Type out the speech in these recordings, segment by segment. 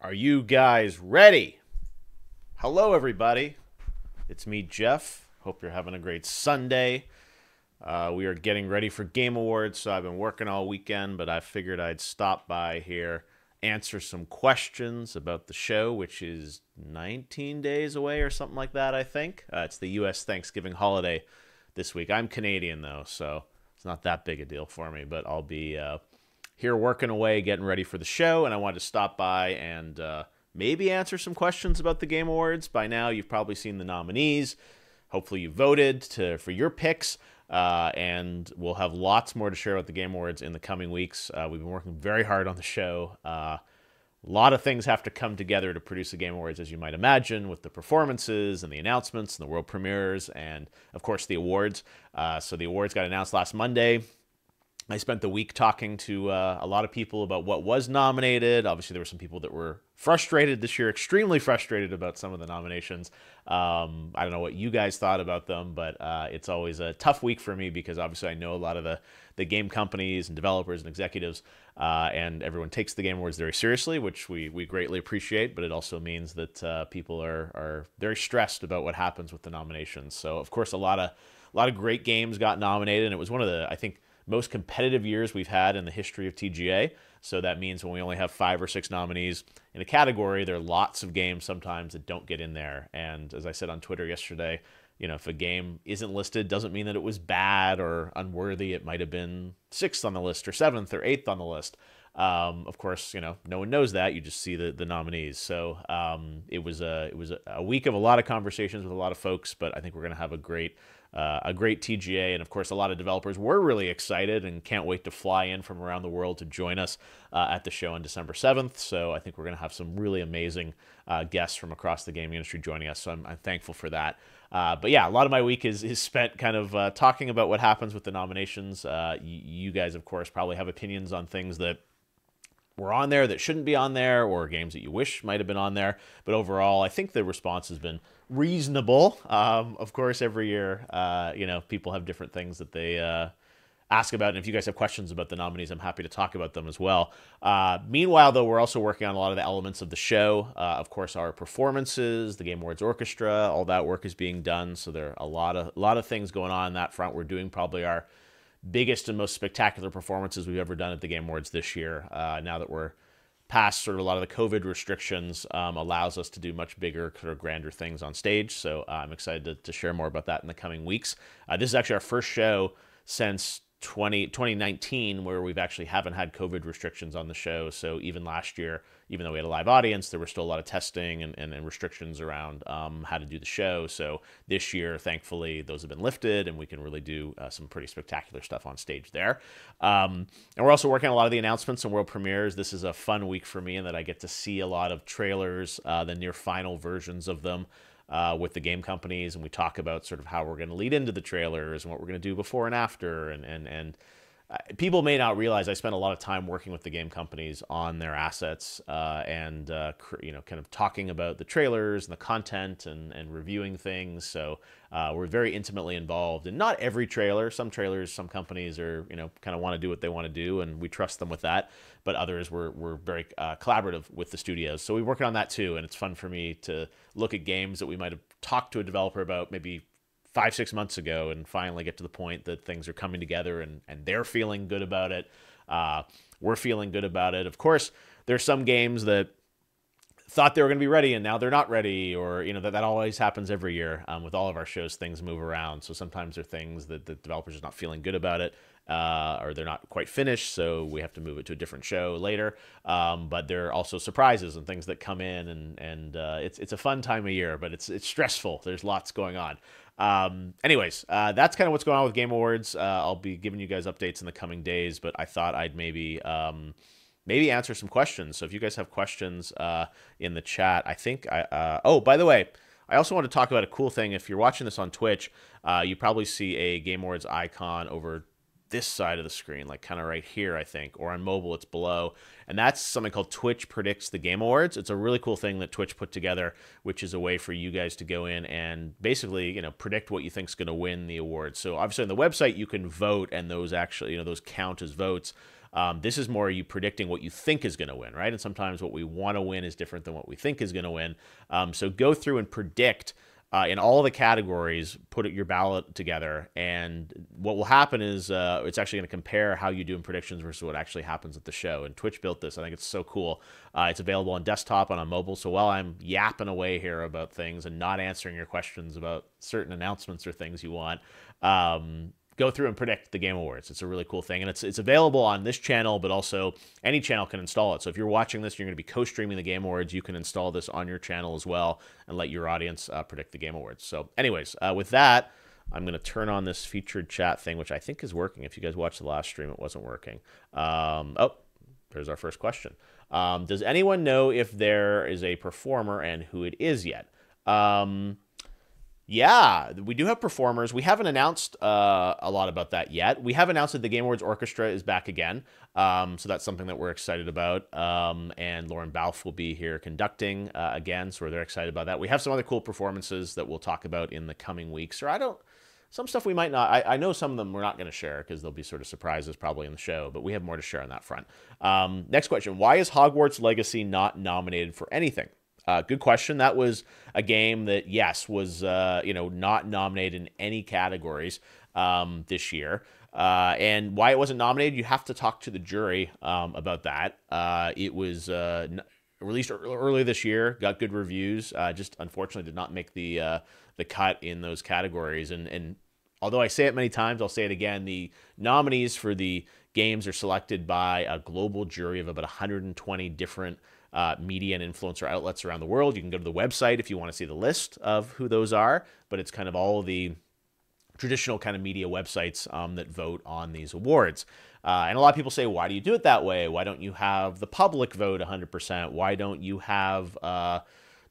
Are you guys ready? Hello, everybody. It's me, Jeff. Hope you're having a great Sunday. We are getting ready for Game Awards, so I've been working all weekend, but I figured I'd stop by here, answer some questions about the show, which is 19 days away or something like that, I think. It's the U.S. Thanksgiving holiday this week. I'm Canadian, though, so it's not that big a deal for me, but I'll be here working away, getting ready for the show, and I wanted to stop by and maybe answer some questions about the Game Awards. By now, you've probably seen the nominees. Hopefully, you voted for your picks, and we'll have lots more to share about the Game Awards in the coming weeks. We've been working very hard on the show. A lot of things have to come together to produce the Game Awards, as you might imagine, with the performances and the announcements and the world premieres and, of course, the awards. So the awards got announced last Monday. I spent the week talking to a lot of people about what was nominated. Obviously, there were some people that were frustrated this year, extremely frustrated about some of the nominations. I don't know what you guys thought about them, but it's always a tough week for me because obviously I know a lot of the game companies and developers and executives, and everyone takes the Game Awards very seriously, which we greatly appreciate, but it also means that people are very stressed about what happens with the nominations. So, of course, a lot of great games got nominated, and it was one of the, I think, most competitive years we've had in the history of TGA. So that means when we only have 5 or 6 nominees in a category, there are lots of games sometimes that don't get in there. And as I said on Twitter yesterday, if a game isn't listed, doesn't mean that it was bad or unworthy. It might have been 6th on the list or 7th or 8th on the list. Of course, no one knows that. You just see the nominees. So it was a week of a lot of conversations with a lot of folks, but I think we're going to have a great TGA. And of course, a lot of developers were really excited and can't wait to fly in from around the world to join us at the show on December 7th. So I think we're going to have some really amazing guests from across the gaming industry joining us. So I'm thankful for that. But yeah, a lot of my week is spent kind of talking about what happens with the nominations. You guys, of course, probably have opinions on things that were on there that shouldn't be on there, or games that you wish might have been on there. But overall, I think the response has been reasonable. Of course, every year, people have different things that they ask about. And if you guys have questions about the nominees, I'm happy to talk about them as well. Meanwhile, though, we're also working on a lot of the elements of the show. Of course, our performances, the Game Awards Orchestra, all that work is being done. So there are a lot of things going on that front. We're doing probably our biggest and most spectacular performances we've ever done at the Game Awards this year. Now that we're past sort of a lot of the COVID restrictions, allows us to do much bigger, sort of grander things on stage. So I'm excited to share more about that in the coming weeks. This is actually our first show since 2019 where we've actually haven't had COVID restrictions on the show. So even last year, even though we had a live audience, there was still a lot of testing and restrictions around how to do the show. So this year, thankfully, those have been lifted and we can really do some pretty spectacular stuff on stage there. And we're also working on a lot of the announcements and world premieres. This is a fun week for me in that I get to see a lot of trailers, the near final versions of them, with the game companies, and we talk about sort of how we're going to lead into the trailers and what we're going to do before and after. And people may not realize I spent a lot of time working with the game companies on their assets and kind of talking about the trailers and the content and reviewing things. So we're very intimately involved in not every trailer. Some trailers, some companies are kind of want to do what they want to do, and we trust them with that. But others we're very collaborative with the studios. So we're working on that too, and it's fun for me to look at games that we might have talked to a developer about maybe 5-6 months ago and finally get to the point that things are coming together and they're feeling good about it. We're feeling good about it. Of course, there's some games that thought they were going to be ready and now they're not ready, or that always happens every year. With all of our shows, things move around. So sometimes there are things that the developers are not feeling good about it, or they're not quite finished, so we have to move it to a different show later. But there are also surprises and things that come in, and it's a fun time of year, but it's stressful. There's lots going on. Anyways, that's kind of what's going on with Game Awards. I'll be giving you guys updates in the coming days, but I thought I'd maybe answer some questions. So if you guys have questions in the chat, I think oh, by the way, I also want to talk about a cool thing. If you're watching this on Twitch, you probably see a Game Awards icon over this side of the screen, like kind of right here, I think, or on mobile, it's below. And that's something called Twitch Predicts the Game Awards. It's a really cool thing that Twitch put together, which is a way for you guys to go in and basically, predict what you think is going to win the awards. So obviously on the website, you can vote, and those actually, those count as votes. This is more you predicting what you think is going to win, right? And sometimes what we want to win is different than what we think is going to win. So go through and predict in all of the categories, put your ballot together, and what will happen is it's actually going to compare how you do in predictions versus what actually happens at the show. And Twitch built this. I think it's so cool. It's available on desktop and on mobile. So while I'm yapping away here about things and not answering your questions about certain announcements or things you want, go through and predict the Game Awards. It's a really cool thing, and it's available on this channel, but also any channel can install it. So if you're watching this, you're going to be co-streaming the Game Awards, you can install this on your channel as well and let your audience predict the Game Awards. So anyways, with that, I'm going to turn on this featured chat thing, which I think is working. If you guys watched the last stream, it wasn't working. Oh, there's our first question. Does anyone know if there is a performer and who it is yet? Yeah, we do have performers. We haven't announced a lot about that yet. We have announced that the Game Awards Orchestra is back again. So that's something that we're excited about. And Lauren Balfe will be here conducting again. So we're excited about that. We have some other cool performances that we'll talk about in the coming weeks. Or some stuff we might not. I know some of them we're not going to share because they'll be sort of surprises probably in the show. But we have more to share on that front. Next question. Why is Hogwarts Legacy not nominated for anything? Good question. That was a game that, yes, was not nominated in any categories this year. And why it wasn't nominated, you have to talk to the jury about that. It was released earlier this year, got good reviews, just unfortunately did not make the cut in those categories. And although I say it many times, I'll say it again, the nominees for the games are selected by a global jury of about 120 different media and influencer outlets around the world. You can go to the website if you want to see the list of who those are, but it's kind of all the traditional kind of media websites that vote on these awards. And a lot of people say, why do you do it that way? Why don't you have the public vote 100%? Why don't you have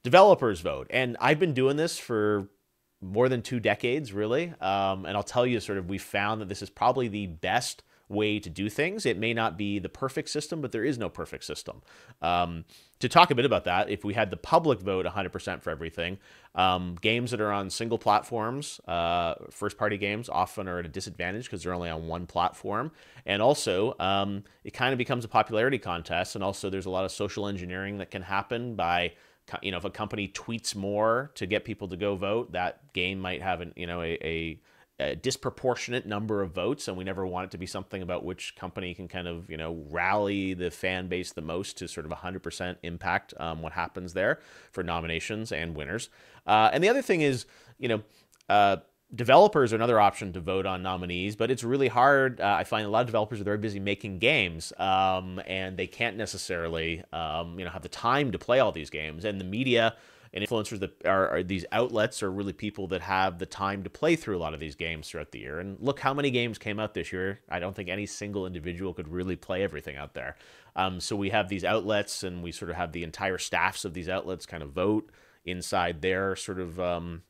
developers vote? And I've been doing this for more than 2 decades, really. And I'll tell you, sort of, we found that this is probably the best way to do things. It may not be the perfect system, but there is no perfect system. To talk a bit about that, if we had the public vote 100% for everything, games that are on single platforms, first-party games, often are at a disadvantage because they're only on one platform. And also, it kind of becomes a popularity contest. And also, there's a lot of social engineering that can happen by, if a company tweets more to get people to go vote, that game might have a disproportionate number of votes, and we never want it to be something about which company can kind of, rally the fan base the most to sort of 100% impact what happens there for nominations and winners. And the other thing is, developers are another option to vote on nominees, but it's really hard. I find a lot of developers are very busy making games, and they can't necessarily, have the time to play all these games. And the media and influencers that are these outlets are really people that have the time to play through a lot of these games throughout the year. And look how many games came out this year. I don't think any single individual could really play everything out there. So we have these outlets, and we sort of have the entire staffs of these outlets kind of vote inside their sort of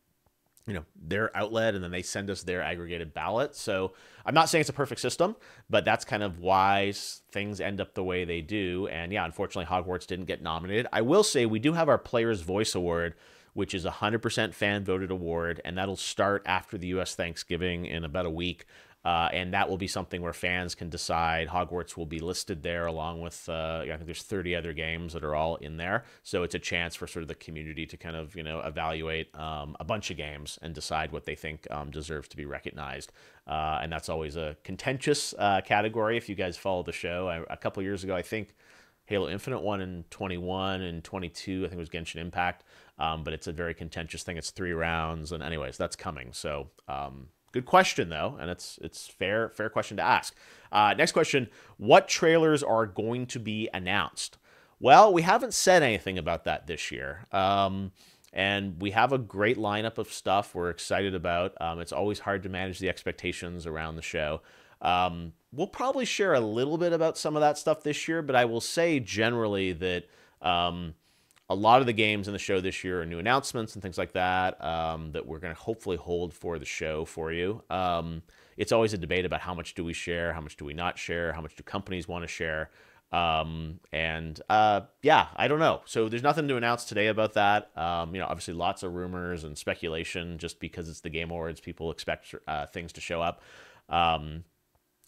their outlet, and then they send us their aggregated ballot. So I'm not saying it's a perfect system, but that's kind of why things end up the way they do. And yeah, unfortunately, Hogwarts didn't get nominated. I will say we do have our Players' Voice Award, which is a 100% fan-voted award, and that'll start after the U.S. Thanksgiving in about a week. And that will be something where fans can decide. Hogwarts will be listed there along with, I think there's 30 other games that are all in there. So it's a chance for sort of the community to kind of, evaluate a bunch of games and decide what they think deserves to be recognized. And that's always a contentious category. If you guys follow the show, a couple years ago, I think Halo Infinite won in 21 and 22. I think it was Genshin Impact. But it's a very contentious thing. It's 3 rounds. And anyways, that's coming. So, good question, though, and it's fair question to ask. Next question, what trailers are going to be announced? Well, we haven't said anything about that this year, and we have a great lineup of stuff we're excited about. It's always hard to manage the expectations around the show. We'll probably share a little bit about some of that stuff this year, but I will say generally that a lot of the games in the show this year are new announcements and things like that that we're going to hopefully hold for the show for you. It's always a debate about how much do we share, how much do we not share, how much do companies want to share. Yeah, I don't know. So there's nothing to announce today about that. Obviously lots of rumors and speculation just because it's the Game Awards. People expect things to show up.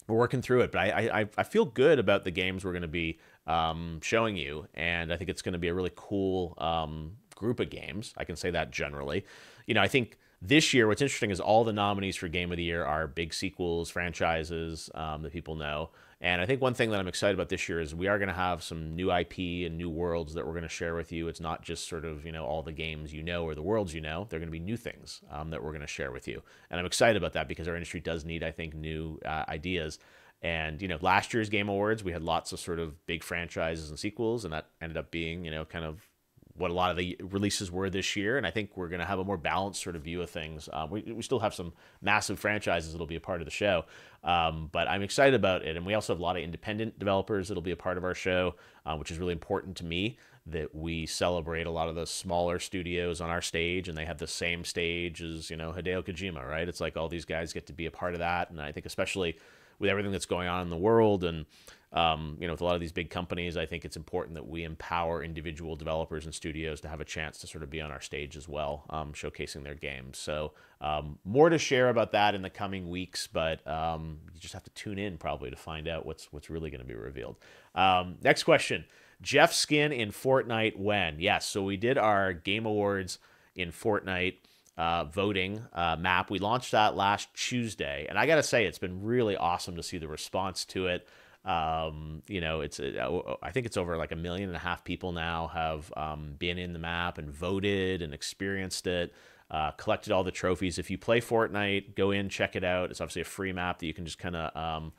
we're working through it, but I feel good about the games we're going to be showing you, and I think it's going to be a really cool group of games. I can say that generally. I think this year, what's interesting is all the nominees for Game of the Year are big sequels, franchises that people know. And I think one thing that I'm excited about this year is we are going to have some new IP and new worlds that we're going to share with you. It's not just sort of, all the games or the worlds They're going to be new things that we're going to share with you. And I'm excited about that because our industry does need, I think, new ideas. And, last year's Game Awards, we had lots of sort of big franchises and sequels, and that ended up being, kind of what a lot of the releases were this year. And I think we're going to have a more balanced sort of view of things. We still have some massive franchises that'll be a part of the show, but I'm excited about it. And we also have a lot of independent developers that'll be a part of our show, which is really important to me, that we celebrate a lot of the smaller studios on our stage, and they have the same stage as, Hideo Kojima, right? It's like all these guys get to be a part of that. And I think especially with everything that's going on in the world and with a lot of these big companies, I think it's important that we empower individual developers and studios to have a chance to sort of be on our stage as well, showcasing their games. So more to share about that in the coming weeks, but you just have to tune in probably to find out what's really going to be revealed. Next question. Geoff skin in Fortnite when? Yes, so we did our Game Awards in Fortnite voting map. We launched that last Tuesday, and I gotta say it's been really awesome to see the response to it. I think it's over like 1.5 million people now have been in the map and voted and experienced it, collected all the trophies. If you play Fortnite, go in, check it out. It's obviously a free map that you can just kind of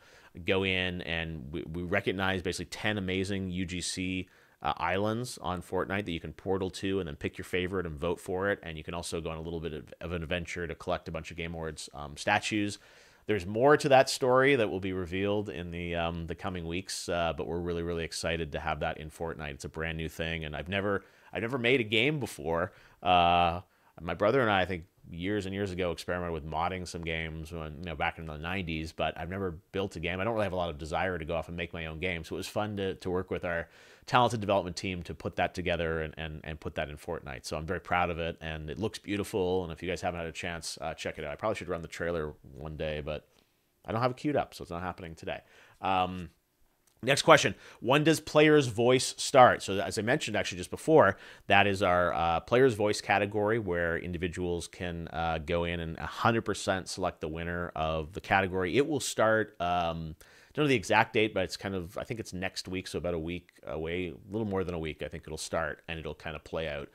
go in, and we recognize basically 10 amazing UGC islands on Fortnite that you can portal to and then pick your favorite and vote for it. And you can also go on a little bit of an adventure to collect a bunch of Game Awards statues. There's more to that story that will be revealed in the coming weeks, but we're really, really excited to have that in Fortnite. It's a brand new thing, and I've never made a game before. My brother and I think years and years ago experimented with modding some games when back in the 90s, but I've never built a game. I don't really have a lot of desire to go off and make my own game, so it was fun to work with our talented development team to put that together and put that in Fortnite. So I'm very proud of it, and it looks beautiful, and if you guys haven't had a chance, check it out. I probably should run the trailer one day, but I don't have it queued up, so it's not happening today. Next question. When does Player's Voice start? So as I mentioned actually just before, that is our Player's Voice category where individuals can go in and 100% select the winner of the category. It will start, I don't know the exact date, but it's kind of, I think it's next week, so about a week away, a little more than a week, I think it'll start, and it'll kind of play out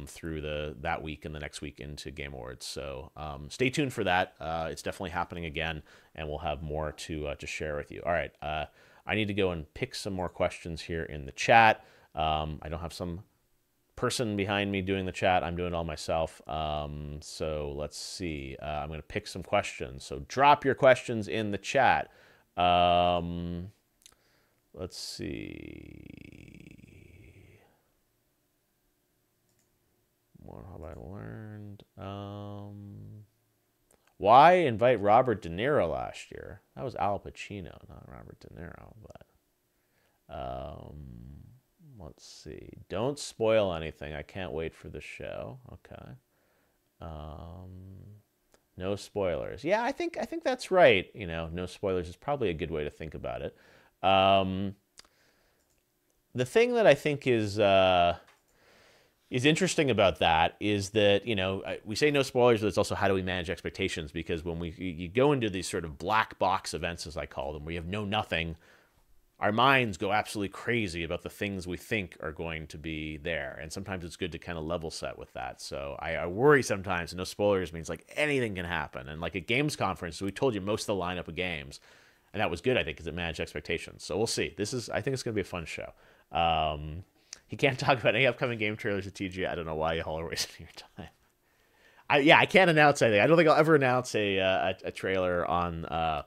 through that week and the next week into Game Awards. So stay tuned for that. It's definitely happening again, and we'll have more to share with you. All right. I need to go and pick some more questions here in the chat. I don't have some person behind me doing the chat. I'm doing it all myself. So let's see. I'm going to pick some questions. So drop your questions in the chat. Let's see. What have I learned? Why invite Robert De Niro last year? That was Al Pacino, not Robert De Niro. But let's see. Don't spoil anything. I can't wait for the show. Okay. No spoilers. Yeah, I think that's right. No spoilers is probably a good way to think about it. The thing that I think is interesting about that is that, we say no spoilers, but it's also how do we manage expectations? Because when you go into these sort of black box events, as I call them, where you have nothing, our minds go absolutely crazy about the things we think are going to be there. And sometimes it's good to kind of level set with that. So I worry sometimes no spoilers means like anything can happen. And like at Games Conference, we told you most of the lineup of games. And that was good, I think, because it managed expectations. So we'll see. I think it's going to be a fun show. He can't talk about any upcoming game trailers at TGA. I don't know why y'all are wasting your time. I can't announce anything. I don't think I'll ever announce a trailer on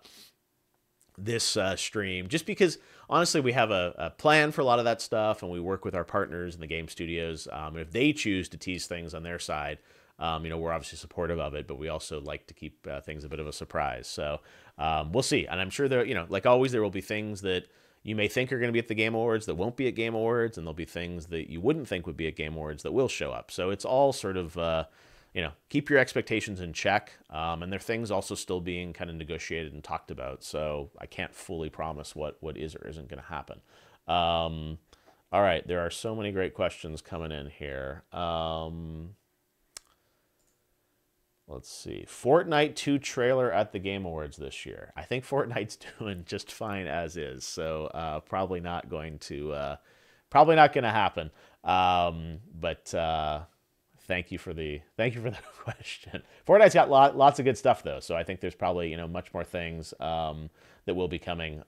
this stream, just because, honestly, we have a plan for a lot of that stuff, and we work with our partners in the game studios. And if they choose to tease things on their side, we're obviously supportive of it, but we also like to keep things a bit of a surprise. So we'll see. And I'm sure there, like always, there will be things that you may think are going to be at the Game Awards that won't be at Game Awards, and there'll be things that you wouldn't think would be at Game Awards that will show up. So it's all sort of, keep your expectations in check. And there are things also still being kind of negotiated and talked about. So I can't fully promise what is or isn't going to happen. All right, there are so many great questions coming in here. Let's see. Fortnite 2 trailer at the Game Awards this year. I think Fortnite's doing just fine as is, so probably not going to happen. But thank you for the question. Fortnite's got lots of good stuff though, so I think there's probably much more things that will be coming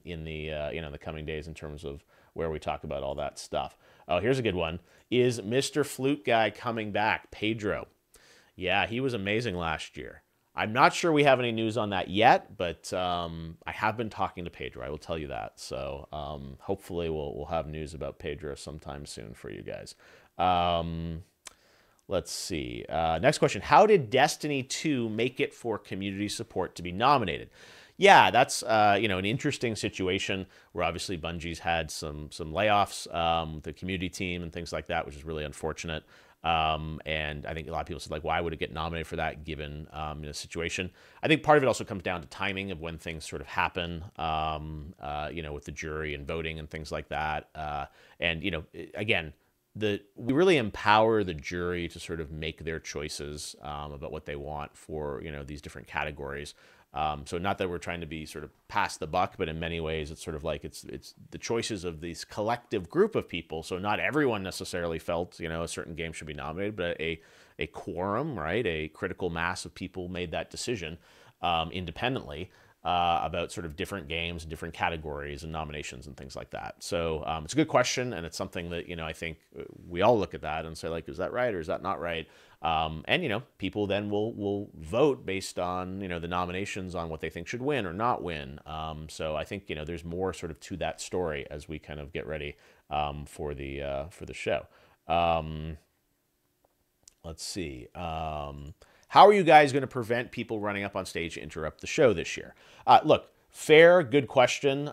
in the coming days in terms of where we talk about all that stuff. Oh, here's a good one. Is Mr. Flute Guy coming back? Pedro. Yeah, he was amazing last year. I'm not sure we have any news on that yet, but I have been talking to Pedro. I will tell you that. So hopefully we'll have news about Pedro sometime soon for you guys. Let's see. Next question. How did Destiny 2 make it for community support to be nominated? Yeah, that's an interesting situation where obviously Bungie's had some layoffs, the community team and things like that, which is really unfortunate. And I think a lot of people said, like, why would it get nominated for that given the situation? I think part of it also comes down to timing of when things sort of happen, with the jury and voting and things like that. Again, we really empower the jury to sort of make their choices about what they want for, these different categories. So not that we're trying to be sort of pass the buck, but in many ways it's sort of like it's the choices of these collective group of people. So not everyone necessarily felt, a certain game should be nominated, but a quorum, right? A critical mass of people made that decision independently about sort of different games, different categories and nominations and things like that. So it's a good question. And it's something that, I think we all look at that and say, like, is that right or is that not right? People then will vote based on, the nominations on what they think should win or not win. So I think, there's more sort of to that story as we kind of get ready for the show. Let's see. How are you guys going to prevent people running up on stage to interrupt the show this year? Look, fair, good question.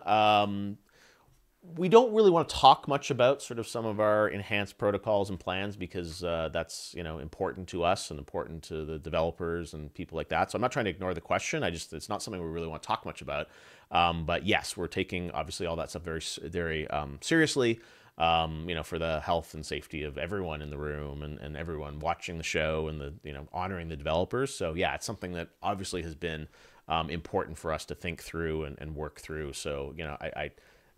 We don't really want to talk much about sort of some of our enhanced protocols and plans because that's important to us and important to the developers and people like that. So I'm not trying to ignore the question. It's not something we really want to talk much about. But yes, we're taking obviously all that stuff very, very seriously. For the health and safety of everyone in the room and everyone watching the show and honoring the developers. So yeah, it's something that obviously has been important for us to think through and work through. So I'm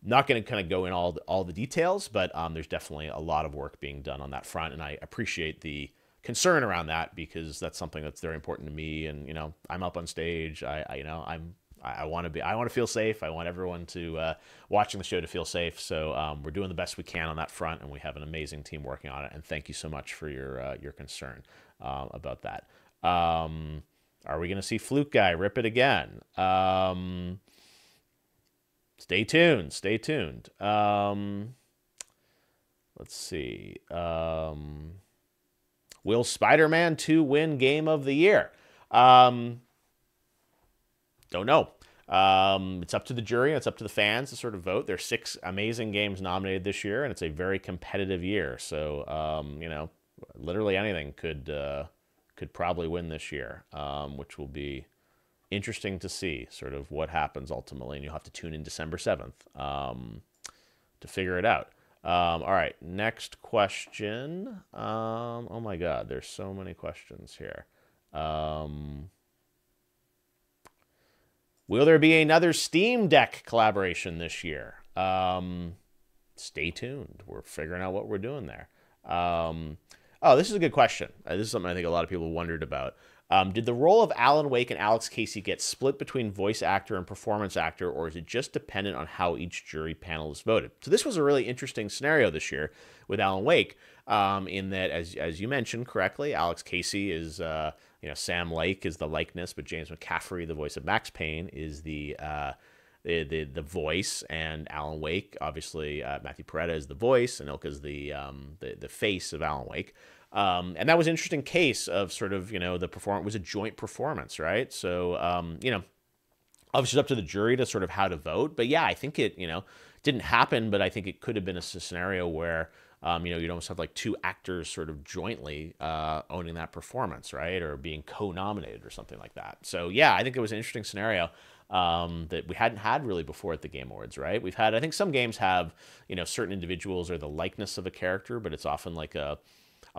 not going to kind of go in all the details, but there's definitely a lot of work being done on that front, and I appreciate the concern around that because that's something that's very important to me. And I'm up on stage. I want to feel safe. I want everyone to watching the show to feel safe. So we're doing the best we can on that front, and we have an amazing team working on it. And thank you so much for your concern about that. Are we going to see Fluke Guy rip it again? Stay tuned. Stay tuned. Let's see. Will Spider-Man 2 win Game of the Year? Don't know. It's up to the jury and it's up to the fans to sort of vote. There's 6 amazing games nominated this year, and it's a very competitive year. So, literally anything could probably win this year, which will be interesting to see sort of what happens ultimately. And you'll have to tune in December 7th to figure it out. All right, next question. Oh my God, there's so many questions here. Will there be another Steam Deck collaboration this year? Stay tuned. We're figuring out what we're doing there. Oh, this is a good question. This is something I think a lot of people wondered about. Did the role of Alan Wake and Alex Casey get split between voice actor and performance actor, or is it just dependent on how each jury panel is voted? So this was a really interesting scenario this year with Alan Wake, in that, as you mentioned correctly, Alex Casey is, Sam Lake is the likeness, but James McCaffrey, the voice of Max Payne, is the voice, and Alan Wake, obviously, Matthew Peretta is the voice, and Ilka's the face of Alan Wake. And that was an interesting case of sort of, the performance was a joint performance, right? So, obviously it's up to the jury to sort of how to vote. But yeah, I think it, Didn't happen, but I think it could have been a scenario where you'd almost have like two actors sort of jointly owning that performance, right? Or being co-nominated or something like that. So yeah, I think it was an interesting scenario that we hadn't had really before at the Game Awards, right? We've had, I think some games have, certain individuals or the likeness of a character, but it's often like a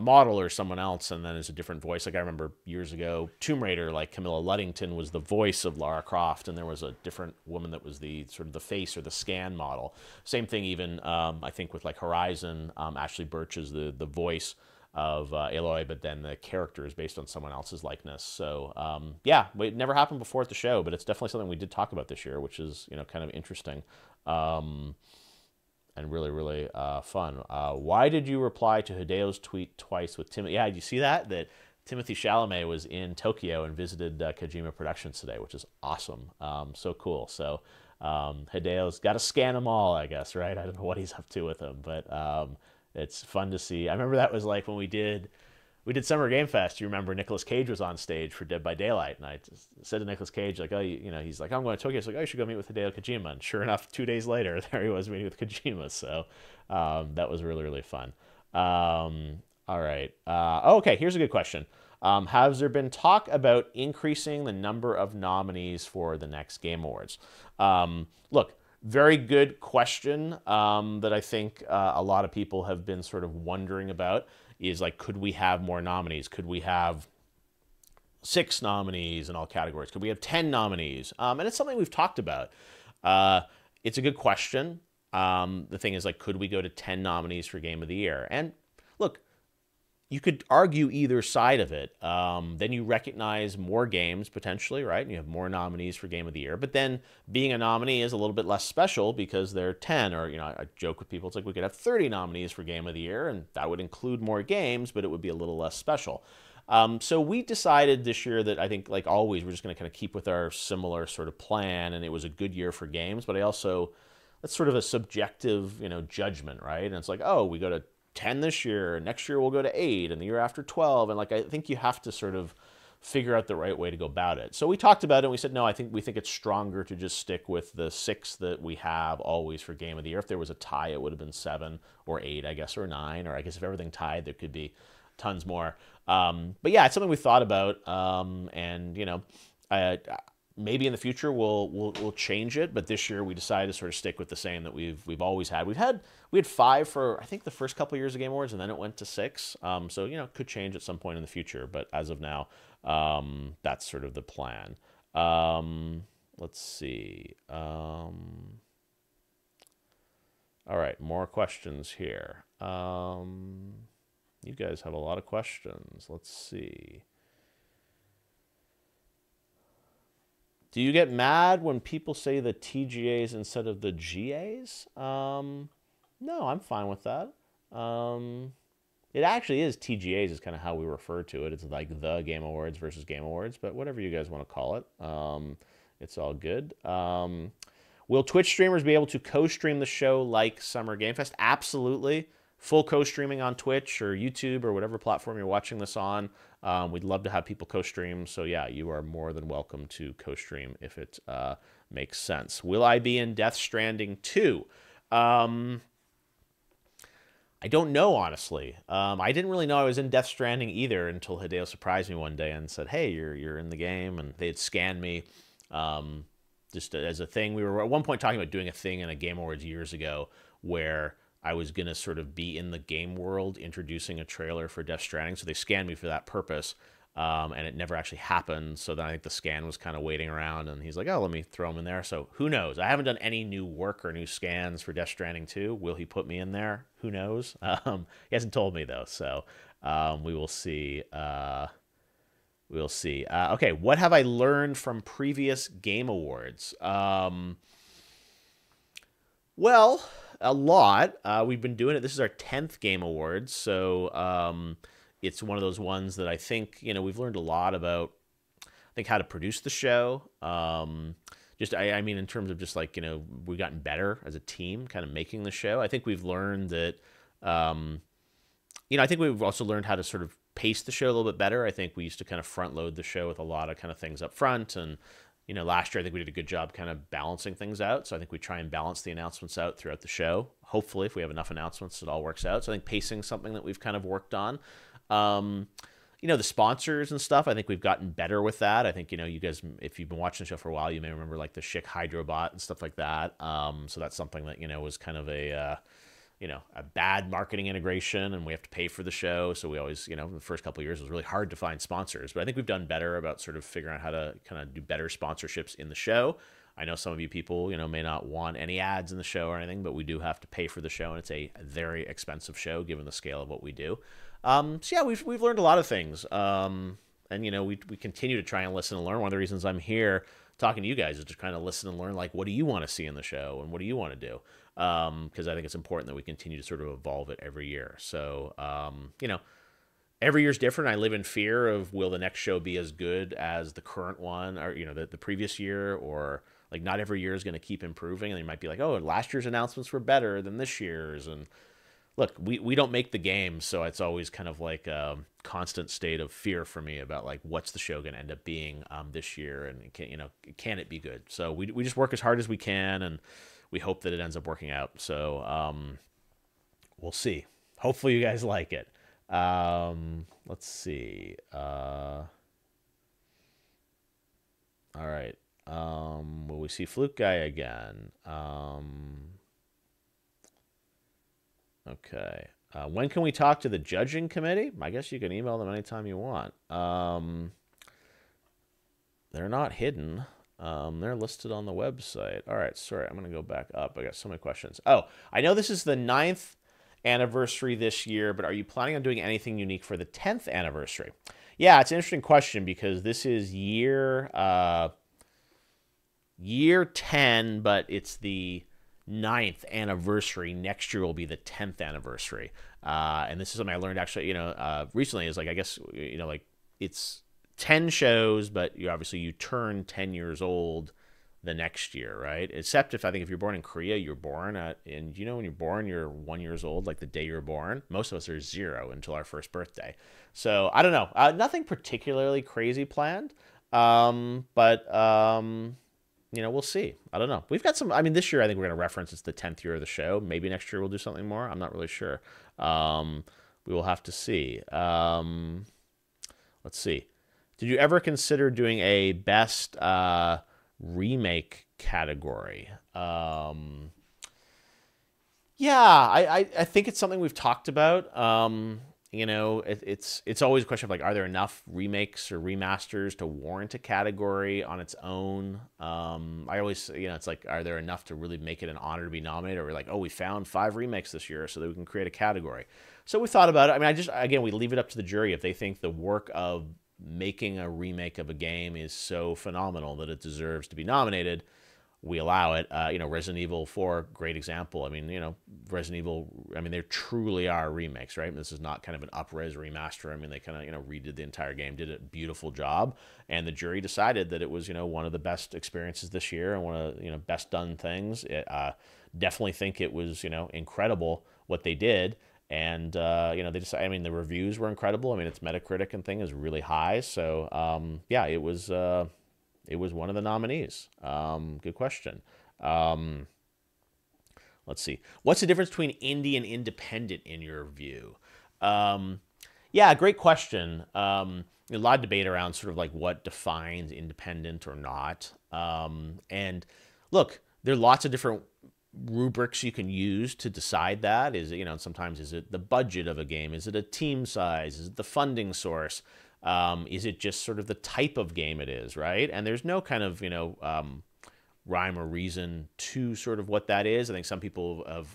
model or someone else, and then there's a different voice. Like I remember years ago, Tomb Raider, like Camilla Luddington was the voice of Lara Croft, and there was a different woman that was the sort of the face or the scan model. Same thing even, I think with like Horizon, Ashley Birch is the voice of Aloy, but then the character is based on someone else's likeness. So yeah, it never happened before at the show, but it's definitely something we did talk about this year, which is kind of interesting. And really, really fun. Why did you reply to Hideo's tweet twice with Timothy? Yeah, did you see that? That Timothy Chalamet was in Tokyo and visited Kojima Productions today, which is awesome. So cool. So Hideo's got to scan them all, I guess, right? I don't know what he's up to with them, but it's fun to see. I remember that was like when we did Summer Game Fest. You remember Nicolas Cage was on stage for Dead by Daylight, and I just said to Nicolas Cage, like, oh, he's like, I'm going to Tokyo. It's like, oh, you should go meet with Hideo Kojima. And sure enough, 2 days later, there he was meeting with Kojima. So that was really, really fun. All right. Okay, here's a good question. Has there been talk about increasing the number of nominees for the next Game Awards? Look, very good question that I think a lot of people have been sort of wondering about. Is like, could we have more nominees? Could we have 6 nominees in all categories? Could we have 10 nominees? And it's something we've talked about. It's a good question. The thing is, like, could we go to 10 nominees for Game of the Year? And look, you could argue either side of it. Then you recognize more games potentially, right? And you have more nominees for Game of the Year. But then being a nominee is a little bit less special because there are 10. Or, I joke with people, it's like we could have 30 nominees for Game of the Year, and that would include more games, but it would be a little less special. So we decided this year that I think, like always, we're just going to kind of keep with our similar sort of plan, and it was a good year for games. But that's sort of a subjective, judgment, right? And it's like, oh, we go to 10 this year, next year we'll go to 8, and the year after 12. And like, I think you have to sort of figure out the right way to go about it. So we talked about it, and we said, no, we think it's stronger to just stick with the 6 that we have always for Game of the Year. If there was a tie, it would have been 7 or 8, I guess, or 9, or I guess if everything tied, there could be tons more. But yeah, it's something we thought about, and maybe in the future we'll change it, but this year we decided to sort of stick with the same that we've always had. We had 5 for I think the first couple of years of Game Awards, and then it went to 6. So could change at some point in the future, but as of now, that's sort of the plan. Let's see. All right, more questions here. You guys have a lot of questions. Let's see. Do you get mad when people say the TGAs instead of the GAs? No, I'm fine with that. It actually is TGAs is kind of how we refer to it. It's like the Game Awards versus Game Awards, but whatever you guys want to call it, it's all good. Will Twitch streamers be able to co-stream the show like Summer Game Fest? Absolutely. Full co-streaming on Twitch or YouTube or whatever platform you're watching this on. We'd love to have people co-stream. So yeah, you are more than welcome to co-stream if it makes sense. Will I be in Death Stranding 2? I don't know, honestly. I didn't really know I was in Death Stranding either until Hideo surprised me one day and said, hey, you're in the game. And they had scanned me just as a thing. We were at one point talking about doing a thing in a Game Awards years ago where I was going to sort of be in the game world introducing a trailer for Death Stranding. So they scanned me for that purpose, and it never actually happened. So then I think the scan was kind of waiting around, and he's like, oh, let me throw him in there. So who knows? I haven't done any new work or new scans for Death Stranding 2. Will he put me in there? Who knows? He hasn't told me, though, so we will see. We'll see. Okay, what have I learned from previous Game Awards? Well, a lot. We've been doing it. This is our 10th Game Awards, so it's one of those ones that I think, we've learned a lot about, I think, how to produce the show. I mean, in terms of just like, we've gotten better as a team kind of making the show. I think we've learned that, I think we've also learned how to sort of pace the show a little bit better. I think we used to kind of front load the show with a lot of kind of things up front and last year I think we did a good job kind of balancing things out. So I think we try and balance the announcements out throughout the show. Hopefully, if we have enough announcements, it all works out. So I think pacing is something that we've kind of worked on. The sponsors and stuff, I think we've gotten better with that. I think, you guys, if you've been watching the show for a while, you may remember like the Schick Hydrobot and stuff like that. So that's something that, was kind of a bad marketing integration, and we have to pay for the show. So we always, the first couple of years it was really hard to find sponsors, but I think we've done better about sort of figuring out how to kind of do better sponsorships in the show. I know some of you people, may not want any ads in the show or anything, but we do have to pay for the show, and it's a very expensive show given the scale of what we do. So yeah, we've learned a lot of things, and we continue to try and listen and learn. One of the reasons I'm here talking to you guys is to kind of listen and learn, like, what do you want to see in the show, and what do you want to do? Because I think it's important that we continue to sort of evolve it every year. So every year's different. I live in fear of, will the next show be as good as the current one, or the previous year, or like not every year is going to keep improving, and you might be like, oh, last year's announcements were better than this year's. And look, we don't make the game, so it's always kind of like a constant state of fear for me about like what's the show going to end up being this year, and can it be good? So we just work as hard as we can, and we hope that it ends up working out. So we'll see. Hopefully you guys like it. Let's see. All right. Will we see Fluke Guy again? Okay. When can we talk to the judging committee? I guess you can email them anytime you want. They're not hidden. They're listed on the website. All right. Sorry, I'm going to go back up. I got so many questions. Oh, I know this is the 9th anniversary this year, but are you planning on doing anything unique for the 10th anniversary? Yeah, it's an interesting question because this is year 10, but it's the 9th anniversary. Next year will be the 10th anniversary. And this is something I learned actually, recently, is like, I guess, like it's 10 shows, but you turn 10 years old the next year, right? Except if you're born in Korea, you're born at, and when you're born, you're 1 year old, like the day you're born. Most of us are 0 until our first birthday. So I don't know, nothing particularly crazy planned. But we'll see. I don't know. We've got some, this year I think we're going to reference it's the 10th year of the show. Maybe next year we'll do something more. I'm not really sure. We will have to see. Let's see. Did you ever consider doing a best remake category? Yeah, I think it's something we've talked about. It's always a question of like, are there enough remakes or remasters to warrant a category on its own? I always, it's like, are there enough to really make it an honor to be nominated? Or we're like, oh, we found 5 remakes this year so that we can create a category. So we thought about it. Again, we leave it up to the jury. If they think the work of making a remake of a game is so phenomenal that it deserves to be nominated, we allow it. Resident Evil 4, great example. Resident Evil, they truly are remakes, right? This is not kind of an up-res remaster. They kind of, redid the entire game, did a beautiful job, and the jury decided that it was, one of the best experiences this year and one of the, best done things. Definitely think it was, incredible what they did. And, they just, the reviews were incredible. Its Metacritic and thing is really high. So, yeah, it was one of the nominees. Good question. Let's see. What's the difference between indie and independent in your view? Yeah, great question. A lot of debate around sort of like what defines independent or not. And look, there are lots of different rubrics you can use to decide that. Is it, sometimes is it the budget of a game? Is it a team size? Is it the funding source? Is it just sort of the type of game it is, right? And there's no kind of, rhyme or reason to sort of what that is. I think some people have,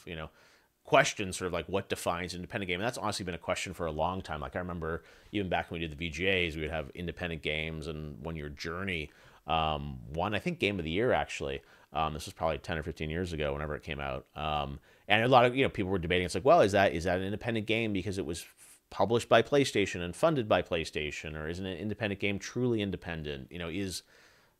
questioned sort of like what defines independent game. And that's honestly been a question for a long time. Like I remember even back when we did the VGAs, we would have independent games, and 1 year Journey won, I think, Game of the Year, actually. This was probably 10 or 15 years ago, whenever it came out. And a lot of, people were debating, it's like, well, is that an independent game because it was published by PlayStation and funded by PlayStation, or isn't an independent game truly independent? Is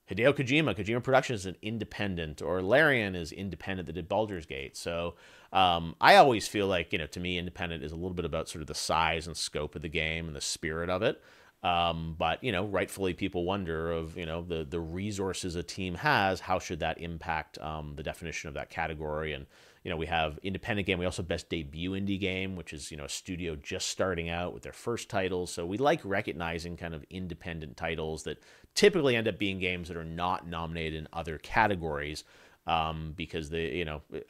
Hideo Kojima Productions, an independent, or Larian is independent that did Baldur's Gate? So I always feel like, to me, independent is a little bit about sort of the size and scope of the game and the spirit of it. But, rightfully people wonder of, the resources a team has, how should that impact the definition of that category? And, we have independent game. We also have best debut indie game, which is, a studio just starting out with their first titles. So we like recognizing kind of independent titles that typically end up being games that are not nominated in other categories. Because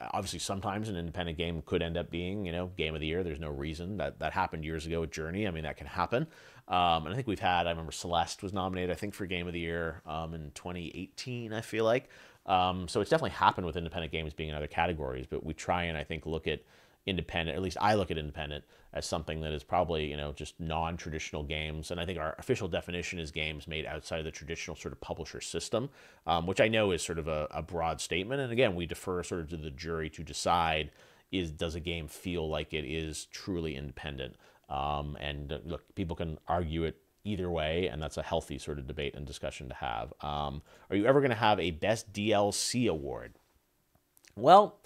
obviously sometimes an independent game could end up being, game of the year. There's no reason that happened years ago with Journey. I mean, that can happen. And I think I remember Celeste was nominated, I think, for game of the year in 2018, I feel like. So it's definitely happened with independent games being in other categories, but we try and I think look at independent, at least I look at independent as something that is probably, just non-traditional games. And I think our official definition is games made outside of the traditional sort of publisher system, which I know is sort of a broad statement. And again, we defer sort of to the jury to decide does a game feel like it is truly independent? Look, people can argue it either way, and that's a healthy sort of debate and discussion to have. Are you ever going to have a best DLC award? Well,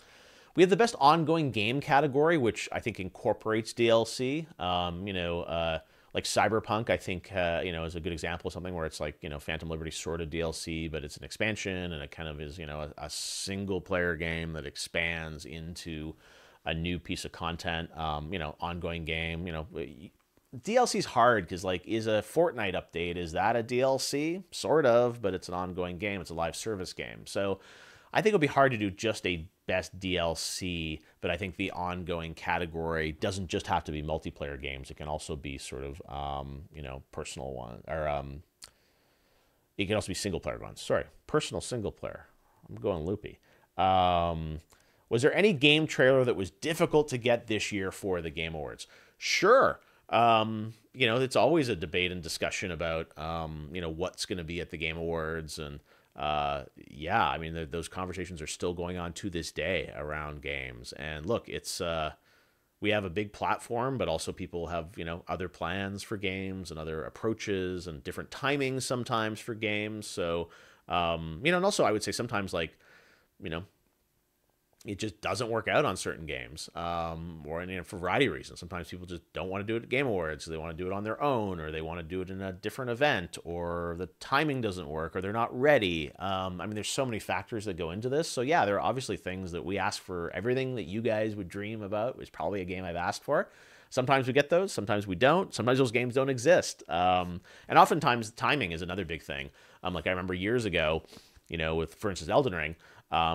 we have the best ongoing game category, which I think incorporates DLC. Like Cyberpunk, I think, is a good example of something where it's like, Phantom Liberty sort of DLC, but it's an expansion and it kind of is, a single player game that expands into a new piece of content, ongoing game. DLC is hard because, like, is a Fortnite update, is that a DLC? Sort of, but it's an ongoing game. It's a live service game. So I think it'll be hard to do just a best DLC, but I think the ongoing category doesn't just have to be multiplayer games. It can also be sort of, personal one, or it can also be single player ones. Sorry, personal single player. I'm going loopy. Was there any game trailer that was difficult to get this year for the Game Awards? Sure. It's always a debate and discussion about, what's going to be at the Game Awards. And, those conversations are still going on to this day around games. And look, we have a big platform, but also people have, other plans for games and other approaches and different timings sometimes for games. So, and also I would say sometimes like, it just doesn't work out on certain games, or for a variety of reasons. Sometimes people just don't want to do it at Game Awards. So they want to do it on their own, or they want to do it in a different event, or the timing doesn't work, or they're not ready. There's so many factors that go into this. So yeah, there are obviously things that we ask for. Everything that you guys would dream about is probably a game I've asked for. Sometimes we get those, sometimes we don't. Sometimes those games don't exist. And oftentimes timing is another big thing. Like I remember years ago, with, for instance, Elden Ring,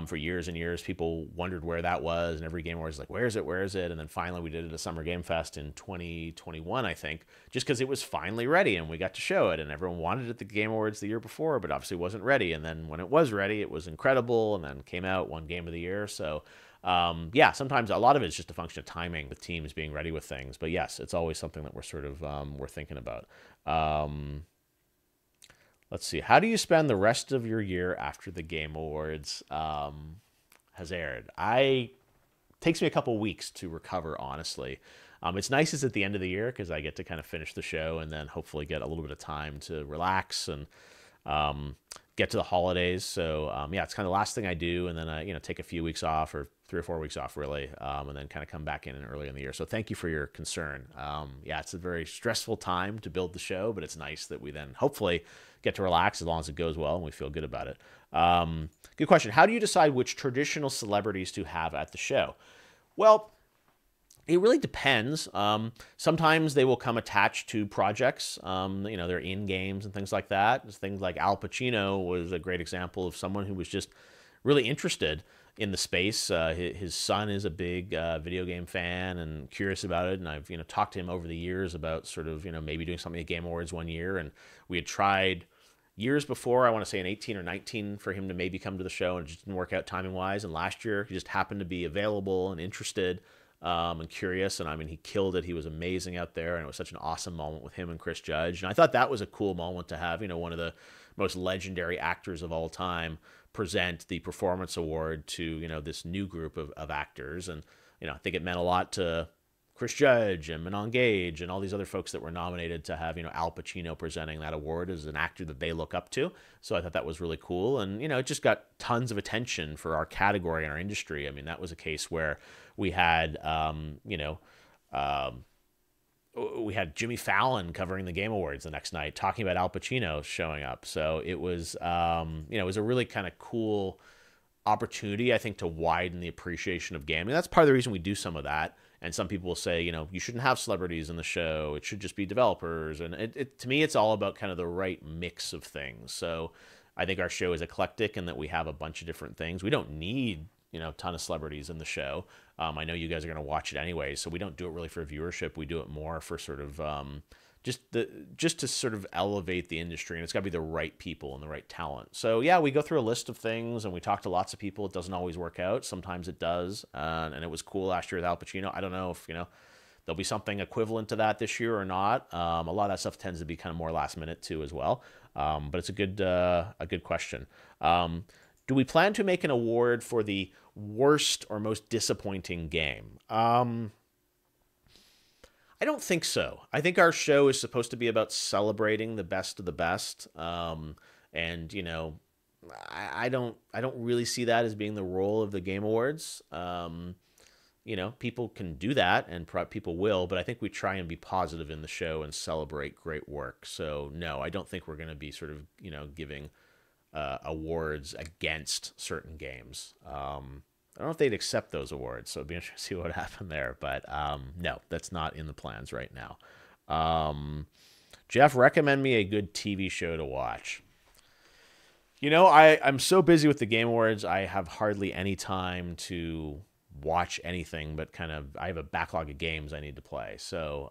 for years and years, people wondered where that was, and every Game Awards was like, where is it? And then finally we did it at Summer Game Fest in 2021, I think, just because it was finally ready and we got to show it, and everyone wanted it at the Game Awards the year before, but obviously wasn't ready. And then when it was ready, it was incredible, and then came out, won Game of the Year. So sometimes a lot of it is just a function of timing with teams being ready with things. But yes, it's always something that we're sort of, we're thinking about. Let's see. How do you spend the rest of your year after the Game Awards has aired? Takes me a couple weeks to recover, honestly. It's nice it's at the end of the year because I get to kind of finish the show and then hopefully get a little bit of time to relax and get to the holidays. So it's kind of the last thing I do, and then I take a few weeks off, or 3 or 4 weeks off really, and then kind of come back in early in the year. So thank you for your concern. It's a very stressful time to build the show, but it's nice that we then hopefully get to relax as long as it goes well and we feel good about it. Good question. How do you decide which traditional celebrities to have at the show? Well, it really depends. Sometimes they will come attached to projects. They're in games and things like that. Things like Al Pacino was a great example of someone who was just really interested in the space. His son is a big video game fan and curious about it. And I've talked to him over the years about sort of maybe doing something at Game Awards one year. And we had tried years before, I want to say in 18 or 19, for him to maybe come to the show, and it just didn't work out timing wise. And last year he just happened to be available and interested and curious. And he killed it. He was amazing out there. And it was such an awesome moment with him and Chris Judge. And I thought that was a cool moment to have, one of the most legendary actors of all time present the performance award to, this new group of actors. And, I think it meant a lot to Chris Judge and Manon Gage and all these other folks that were nominated to have, Al Pacino presenting that award as an actor that they look up to. So I thought that was really cool. And, it just got tons of attention for our category and our industry. That was a case where we had, we had Jimmy Fallon covering the Game Awards the next night, talking about Al Pacino showing up. So it was, it was a really kind of cool opportunity, I think, to widen the appreciation of gaming. That's part of the reason we do some of that. And some people will say, you shouldn't have celebrities in the show. It should just be developers. And to me, it's all about kind of the right mix of things. So I think our show is eclectic in that we have a bunch of different things. We don't need, a ton of celebrities in the show. I know you guys are going to watch it anyway, so we don't do it really for viewership. We do it more for sort of just to sort of elevate the industry, and it's got to be the right people and the right talent. So yeah, we go through a list of things, and we talk to lots of people. It doesn't always work out. Sometimes it does, and it was cool last year with Al Pacino. I don't know if there'll be something equivalent to that this year or not. A lot of that stuff tends to be kind of more last minute too as well. But it's a good question. Do we plan to make an award for the worst or most disappointing game? I don't think so. I think our show is supposed to be about celebrating the best of the best. And I don't really see that as being the role of the Game Awards. People can do that, and people will, but I think we try and be positive in the show and celebrate great work. So no, I don't think we're going to be sort of, giving awards against certain games. I don't know if they'd accept those awards, so it'd be interesting to see what happened there. But no, that's not in the plans right now. Geoff, recommend me a good TV show to watch. I'm so busy with the Game Awards, I have hardly any time to watch anything, but I have a backlog of games I need to play. So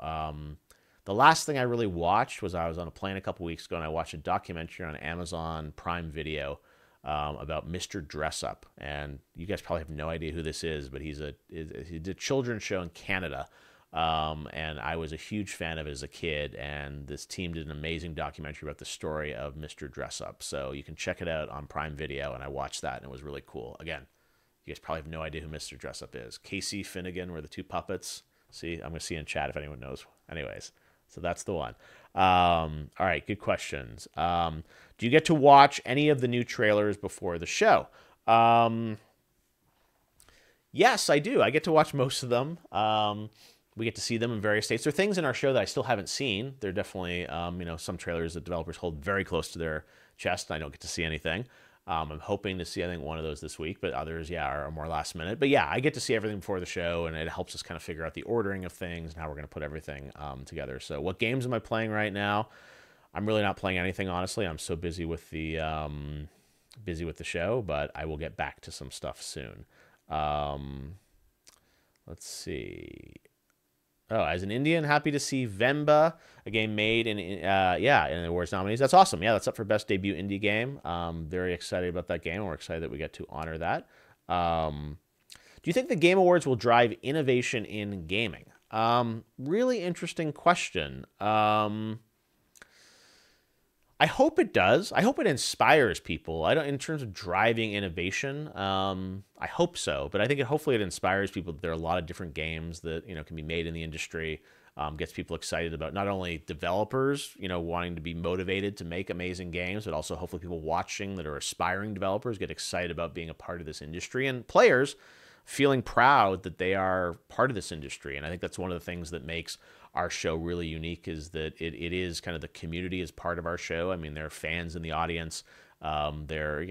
the last thing I really watched was I was on a plane a couple weeks ago, and I watched a documentary on Amazon Prime Video about Mr. Dress Up. And you guys probably have no idea who this is, but he did a children's show in Canada. And I was a huge fan of it as a kid, and this team did an amazing documentary about the story of Mr. Dress Up. So you can check it out on Prime Video, and I watched that, and it was really cool. Again, you guys probably have no idea who Mr. Dress Up is. Casey Finnegan were the two puppets. See, I'm going to see in chat if anyone knows. Anyways, so that's the one. All right, good questions. Do you get to watch any of the new trailers before the show? Yes, I do. I get to watch most of them. We get to see them in various states. There are things in our show that I still haven't seen. There are definitely, some trailers that developers hold very close to their chest, and I don't get to see anything. I'm hoping to see, I think, one of those this week, but others, are more last minute. But yeah, I get to see everything before the show, and it helps us kind of figure out the ordering of things and how we're going to put everything together. So what games am I playing right now? I'm really not playing anything, honestly. I'm so busy with the show, but I will get back to some stuff soon. Let's see. Oh, as an Indian, happy to see Vemba, a game made in the awards nominees. That's awesome. Yeah, that's up for best debut indie game. Very excited about that game. We're excited that we get to honor that. Do you think the Game Awards will drive innovation in gaming? Really interesting question. I hope it does. I hope it inspires people. In terms of driving innovation, I hope so. But I think hopefully it inspires people that there are a lot of different games that can be made in the industry. Gets people excited about not only developers, wanting to be motivated to make amazing games, but also hopefully people watching that are aspiring developers get excited about being a part of this industry, and players feeling proud that they are part of this industry. And I think that's one of the things that makes our show really unique, is that it is kind of the community as part of our show. I mean, there are fans in the audience. There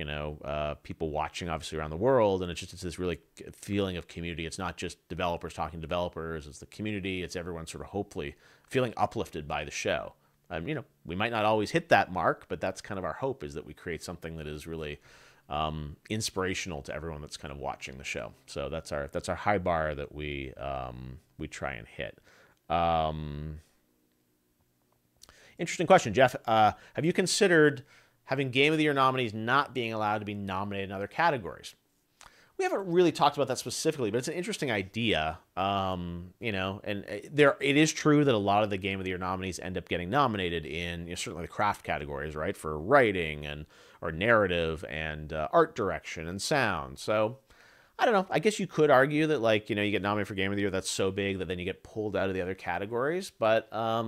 are, people watching obviously around the world, and it's this really feeling of community. It's not just developers talking to developers. It's the community. It's everyone sort of hopefully feeling uplifted by the show. We might not always hit that mark, but that's kind of our hope, is that we create something that is really inspirational to everyone that's kind of watching the show. So that's our high bar that we try and hit. Interesting question, Geoff. Have you considered having Game of the Year nominees not being allowed to be nominated in other categories? We haven't really talked about that specifically, but it's an interesting idea. And it is true that a lot of the Game of the Year nominees end up getting nominated in certainly the craft categories, right? For writing or narrative and art direction and sound. So I don't know. I guess you could argue that you get nominated for Game of the Year, that's so big that then you get pulled out of the other categories. But I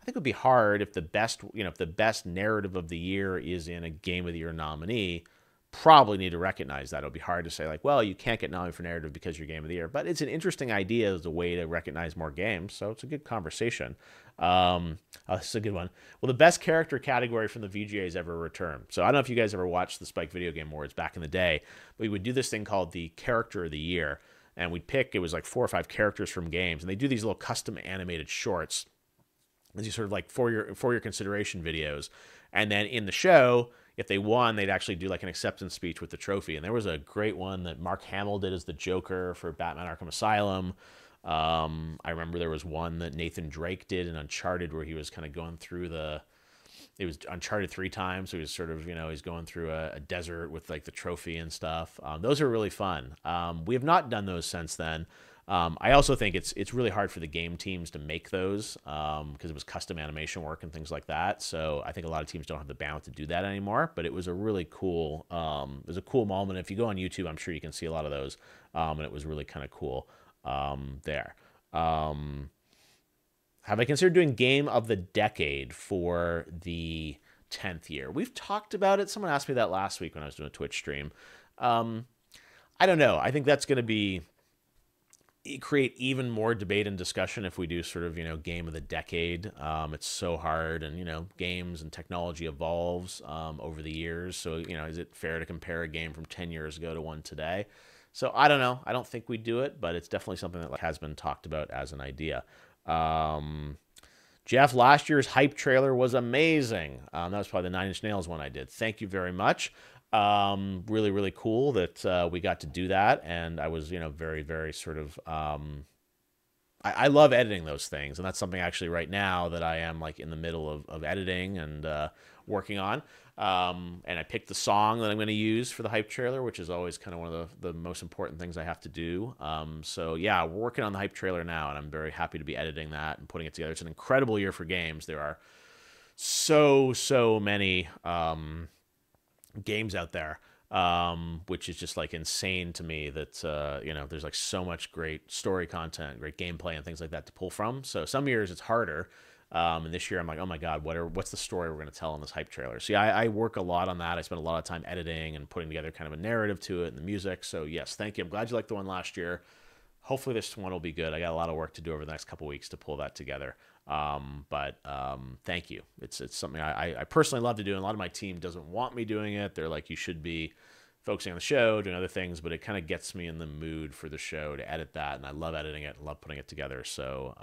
think it would be hard if the best narrative of the year is in a Game of the Year nominee, probably need to recognize that. It'll be hard to say like, well, you can't get nominated for narrative because you're game of the year, but it's an interesting idea as a way to recognize more games. So it's a good conversation. This is a good one. Well, the best character category from the VGAs ever returned. So I don't know if you guys ever watched the Spike Video Game Awards back in the day, but we would do this thing called the Character of the Year, and we'd pick, it was like 4 or 5 characters from games, and they do these little custom animated shorts, these sort of like for your consideration videos, and then in the show, if they won, they'd actually do like an acceptance speech with the trophy. And there was a great one that Mark Hamill did as the Joker for Batman Arkham Asylum. I remember there was one that Nathan Drake did in Uncharted where he was kind of going through it was Uncharted 3 times. So he was sort of, he's going through a desert with like the trophy and stuff. Those are really fun. We have not done those since then. I also think it's really hard for the game teams to make those because it was custom animation work and things like that. So I think a lot of teams don't have the bandwidth to do that anymore. But it was a really cool, moment. If you go on YouTube, I'm sure you can see a lot of those, and it was really kind of cool there. Have I considered doing Game of the Decade for the 10th year? We've talked about it. Someone asked me that last week when I was doing a Twitch stream. I don't know. I think that's going to create even more debate and discussion if we do sort of, Game of the Decade. It's so hard, and, games and technology evolves over the years. So, is it fair to compare a game from 10 years ago to one today? So I don't know. I don't think we do it, but it's definitely something that has been talked about as an idea. Geoff, last year's hype trailer was amazing. That was probably the 9 Inch Nails one I did. Thank you very much. Really, really cool that we got to do that. And I was, very, very sort of, I love editing those things. And that's something actually right now that I am like in the middle of editing and working on. And I picked the song that I'm going to use for the hype trailer, which is always kind of one of the most important things I have to do. So yeah, we're working on the hype trailer now, and I'm very happy to be editing that and putting it together. It's an incredible year for games. There are so many games out there, which is just like insane to me that, there's like so much great story content, great gameplay and things like that to pull from. So some years it's harder. And this year I'm like, oh my God, what's the story we're going to tell in this hype trailer? So yeah, I work a lot on that. I spend a lot of time editing and putting together kind of a narrative to it and the music. So yes, thank you. I'm glad you liked the one last year. Hopefully this one will be good. I got a lot of work to do over the next couple weeks to pull that together. But thank you. It's something I personally love to do. And a lot of my team doesn't want me doing it. They're like, you should be focusing on the show, doing other things, but it kind of gets me in the mood for the show to edit that. And I love editing it, love putting it together. So,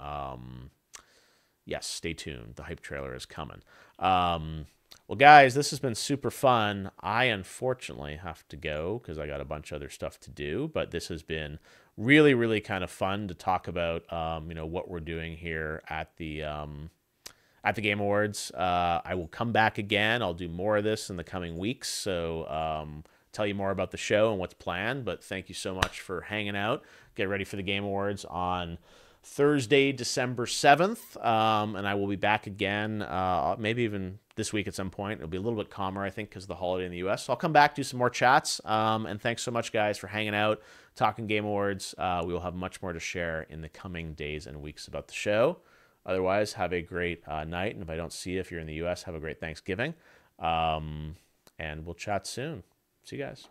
yes, stay tuned. The hype trailer is coming. Well, guys, this has been super fun. I unfortunately have to go because I got a bunch of other stuff to do, but this has been really, really kind of fun to talk about, what we're doing here at the Game Awards. I will come back again. I'll do more of this in the coming weeks, so tell you more about the show and what's planned, but thank you so much for hanging out. Get ready for the Game Awards on Thursday, December 7th, and I will be back again, maybe even this week at some point. It'll be a little bit calmer, I think, because of the holiday in the U.S. So I'll come back, do some more chats, and thanks so much, guys, for hanging out, talking Game Awards. We will have much more to share in the coming days and weeks about the show. Otherwise, have a great night, and if I don't see you, if you're in the U.S., have a great Thanksgiving, and we'll chat soon. See you guys.